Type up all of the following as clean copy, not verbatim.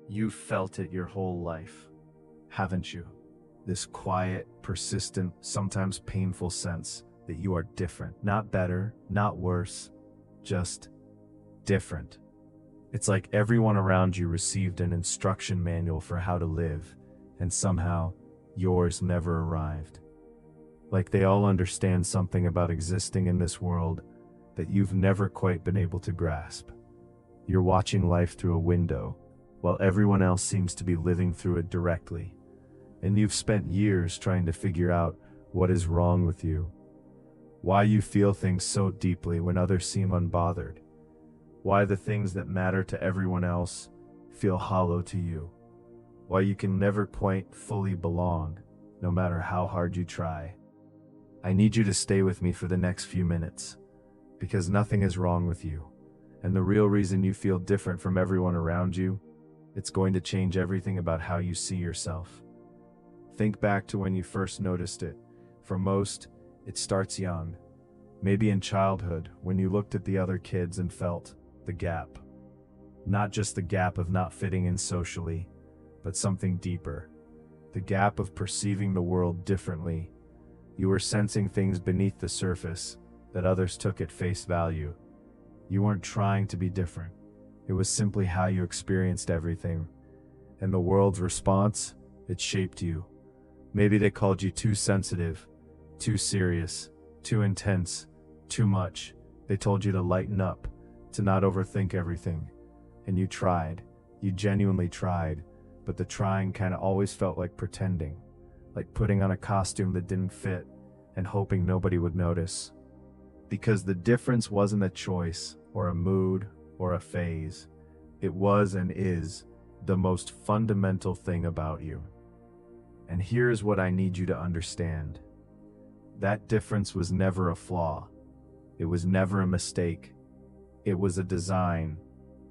You've felt it your whole life, haven't you? This quiet, persistent, sometimes painful sense that you are different. Not better, not worse, just different. It's like everyone around you received an instruction manual for how to live, and somehow yours never arrived. Like they all understand something about existing in this world that you've never quite been able to grasp. You're watching life through a window, while everyone else seems to be living through it directly. And you've spent years trying to figure out what is wrong with you. Why you feel things so deeply when others seem unbothered. Why the things that matter to everyone else feel hollow to you. Why you can never quite fully belong, no matter how hard you try. I need you to stay with me for the next few minutes, because nothing is wrong with you. And the real reason you feel different from everyone around you, it's going to change everything about how you see yourself. Think back to when you first noticed it. For most, it starts young. Maybe in childhood, when you looked at the other kids and felt the gap. Not just the gap of not fitting in socially, but something deeper. The gap of perceiving the world differently. You were sensing things beneath the surface that others took at face value. You weren't trying to be different. It was simply how you experienced everything. And the world's response, it shaped you. Maybe they called you too sensitive, too serious, too intense, too much. They told you to lighten up, to not overthink everything. And you tried. You genuinely tried. But the trying kinda always felt like pretending. Like putting on a costume that didn't fit and hoping nobody would notice. Because the difference wasn't a choice or a mood or a phase. It was and is the most fundamental thing about you. And here's what I need you to understand. That difference was never a flaw. It was never a mistake. It was a design,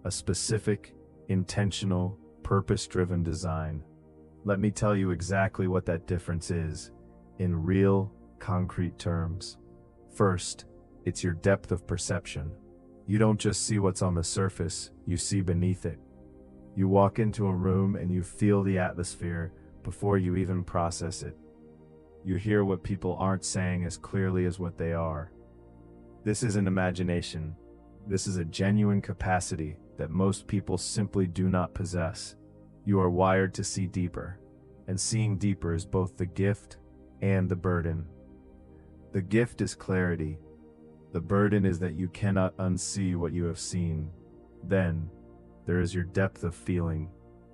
a specific, intentional, purpose-driven design. Let me tell you exactly what that difference is, in real, concrete terms. First, it's your depth of perception. You don't just see what's on the surface, you see beneath it. You walk into a room and you feel the atmosphere before you even process it. You hear what people aren't saying as clearly as what they are. This isn't imagination. This is a genuine capacity that most people simply do not possess. You are wired to see deeper, and seeing deeper is both the gift and the burden. The gift is clarity. The burden is that you cannot unsee what you have seen. Then, there is your depth of feeling.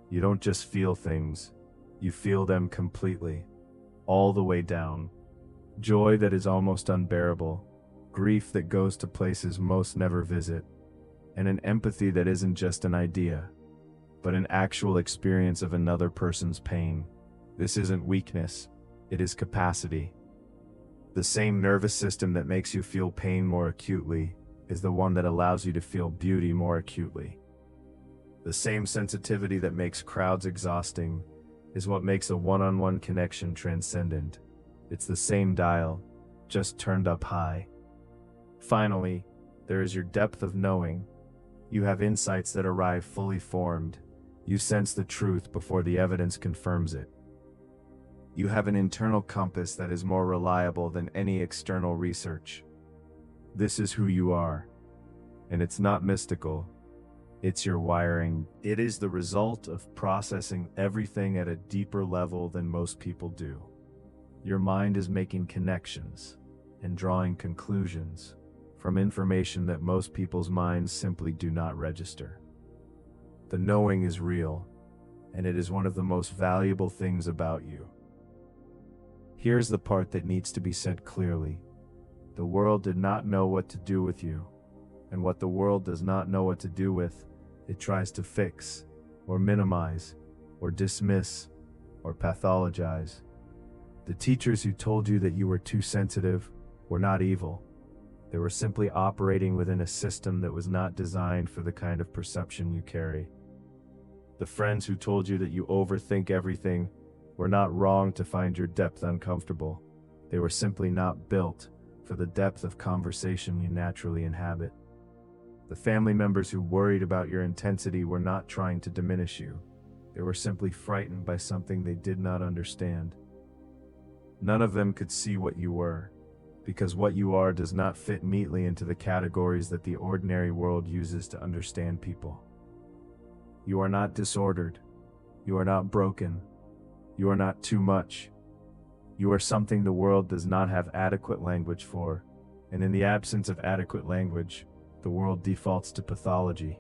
You don't just feel things, you feel them completely, all the way down. Joy that is almost unbearable, grief that goes to places most never visit, and an empathy that isn't just an idea, but an actual experience of another person's pain. This isn't weakness, it is capacity. The same nervous system that makes you feel pain more acutely is the one that allows you to feel beauty more acutely. The same sensitivity that makes crowds exhausting is what makes a one-on-one connection transcendent. It's the same dial, just turned up high. Finally, there is your depth of knowing. You have insights that arrive fully formed. You sense the truth before the evidence confirms it. You have an internal compass that is more reliable than any external research. This is who you are. And it's not mystical. It's your wiring. It is the result of processing everything at a deeper level than most people do. Your mind is making connections and drawing conclusions from information that most people's minds simply do not register. The knowing is real, and it is one of the most valuable things about you. Here's the part that needs to be said clearly. The world did not know what to do with you, and what the world does not know what to do with, it tries to fix, or minimize, or dismiss, or pathologize. The teachers who told you that you were too sensitive were not evil. They were simply operating within a system that was not designed for the kind of perception you carry. The friends who told you that you overthink everything were not wrong to find your depth uncomfortable. They were simply not built for the depth of conversation you naturally inhabit. The family members who worried about your intensity were not trying to diminish you. They were simply frightened by something they did not understand. None of them could see what you were, because what you are does not fit neatly into the categories that the ordinary world uses to understand people. You are not disordered. You are not broken. You are not too much. You are something the world does not have adequate language for, and in the absence of adequate language, the world defaults to pathology,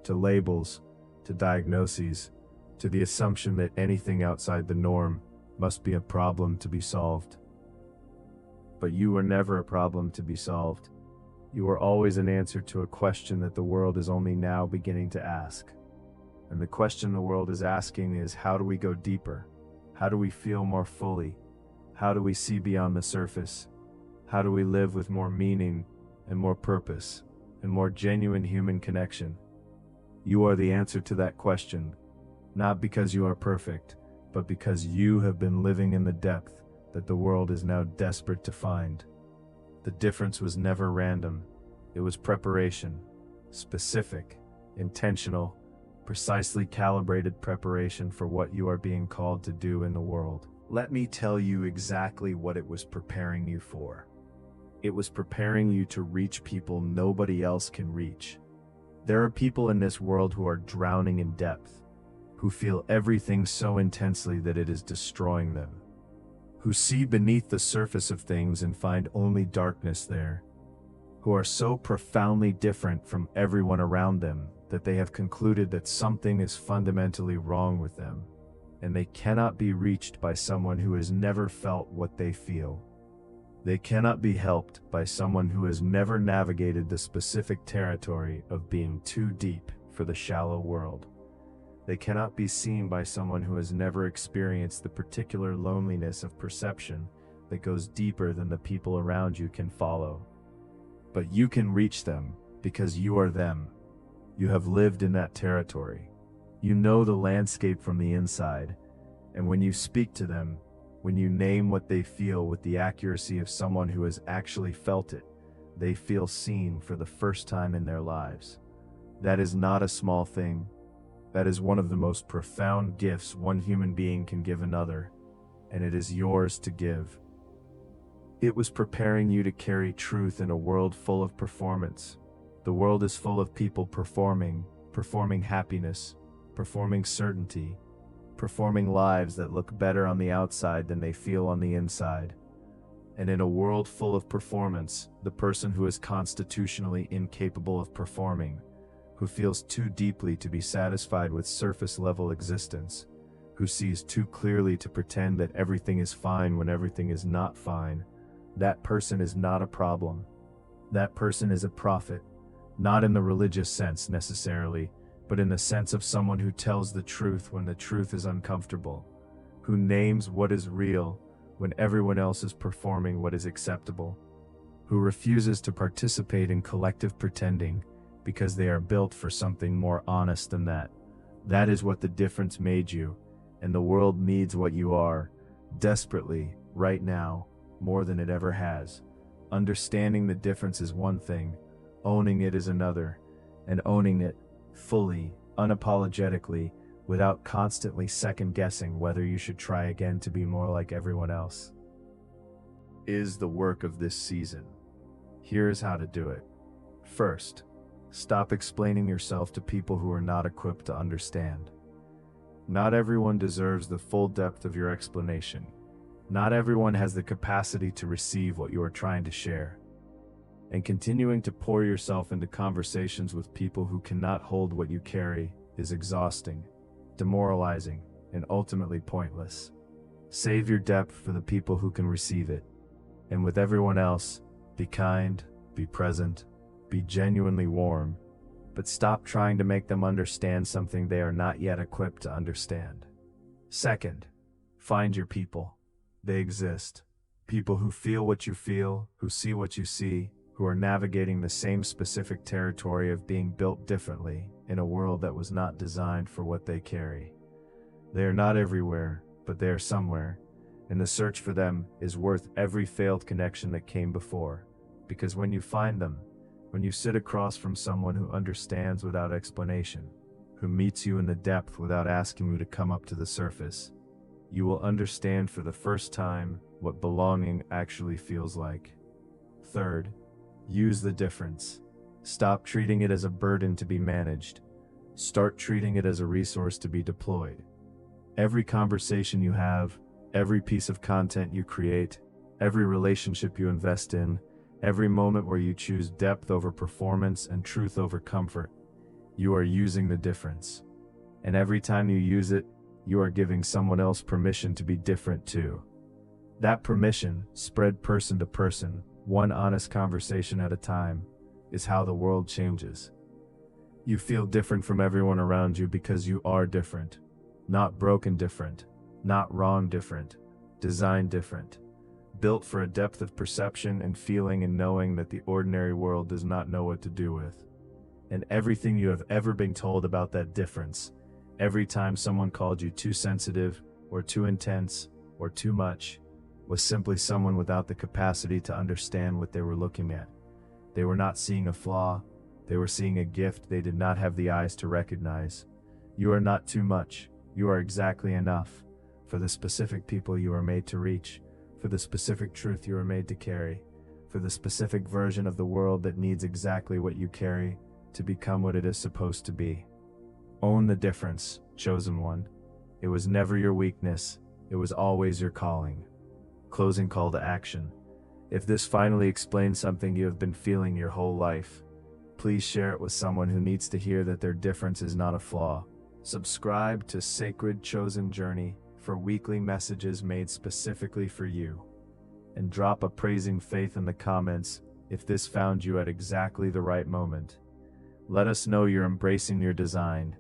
to labels, to diagnoses, to the assumption that anything outside the norm must be a problem to be solved. But you were never a problem to be solved. You were always an answer to a question that the world is only now beginning to ask. And the question the world is asking is, how do we go deeper? How do we feel more fully? How do we see beyond the surface? How do we live with more meaning and more purpose and more genuine human connection? You are the answer to that question, not because you are perfect, but because you have been living in the depth that the world is now desperate to find. The difference was never random. It was preparation, specific, intentional, precisely calibrated preparation for what you are being called to do in the world. Let me tell you exactly what it was preparing you for. It was preparing you to reach people nobody else can reach. There are people in this world who are drowning in depth, who feel everything so intensely that it is destroying them, who see beneath the surface of things and find only darkness there, who are so profoundly different from everyone around them that they have concluded that something is fundamentally wrong with them, and they cannot be reached by someone who has never felt what they feel. They cannot be helped by someone who has never navigated the specific territory of being too deep for the shallow world. They cannot be seen by someone who has never experienced the particular loneliness of perception that goes deeper than the people around you can follow. But you can reach them because you are them. You have lived in that territory. You know the landscape from the inside, and when you speak to them, when you name what they feel with the accuracy of someone who has actually felt it, they feel seen for the first time in their lives. That is not a small thing. That is one of the most profound gifts one human being can give another, and it is yours to give. It was preparing you to carry truth in a world full of performance. The world is full of people performing happiness, performing certainty, performing lives that look better on the outside than they feel on the inside. And in a world full of performance, the person who is constitutionally incapable of performing, who feels too deeply to be satisfied with surface-level existence, who sees too clearly to pretend that everything is fine when everything is not fine, that person is not a problem. That person is a prophet, not in the religious sense necessarily, but in the sense of someone who tells the truth when the truth is uncomfortable, who names what is real when everyone else is performing what is acceptable, who refuses to participate in collective pretending because they are built for something more honest than that. That is what the difference made you, and the world needs what you are, desperately, right now, more than it ever has. Understanding the difference is one thing, owning it is another, and owning it fully, unapologetically, without constantly second-guessing whether you should try again to be more like everyone else, is the work of this season. Here's how to do it. First, stop explaining yourself to people who are not equipped to understand. Not everyone deserves the full depth of your explanation. Not everyone has the capacity to receive what you are trying to share. And continuing to pour yourself into conversations with people who cannot hold what you carry is exhausting, demoralizing, and ultimately pointless. Save your depth for the people who can receive it. And with everyone else, be kind, be present, be genuinely warm, but stop trying to make them understand something they are not yet equipped to understand. Second, find your people. They exist. People who feel what you feel, who see what you see, who are navigating the same specific territory of being built differently in a world that was not designed for what they carry. They are not everywhere, but they are somewhere, and the search for them is worth every failed connection that came before, because when you find them, when you sit across from someone who understands without explanation, who meets you in the depth without asking you to come up to the surface. You will understand for the first time what belonging actually feels like. Third, use the difference. Stop treating it as a burden to be managed. Start treating it as a resource to be deployed. Every conversation you have, every piece of content you create, every relationship you invest in, every moment where you choose depth over performance and truth over comfort, you are using the difference. And every time you use it, you are giving someone else permission to be different too. That permission, spread person to person, one honest conversation at a time, is how the world changes. You feel different from everyone around you because you are different. Not broken different, not wrong different, designed different. Built for a depth of perception and feeling and knowing that the ordinary world does not know what to do with. And everything you have ever been told about that difference, every time someone called you too sensitive, or too intense, or too much, was simply someone without the capacity to understand what they were looking at. They were not seeing a flaw, they were seeing a gift they did not have the eyes to recognize. You are not too much, you are exactly enough, for the specific people you are made to reach, for the specific truth you are made to carry, for the specific version of the world that needs exactly what you carry to become what it is supposed to be. Own the difference, chosen one. It was never your weakness, it was always your calling. Closing call to action. If this finally explains something you have been feeling your whole life, please share it with someone who needs to hear that their difference is not a flaw. Subscribe to Sacred Chosen Journey for weekly messages made specifically for you. And drop a praising faith in the comments if this found you at exactly the right moment. Let us know you're embracing your design,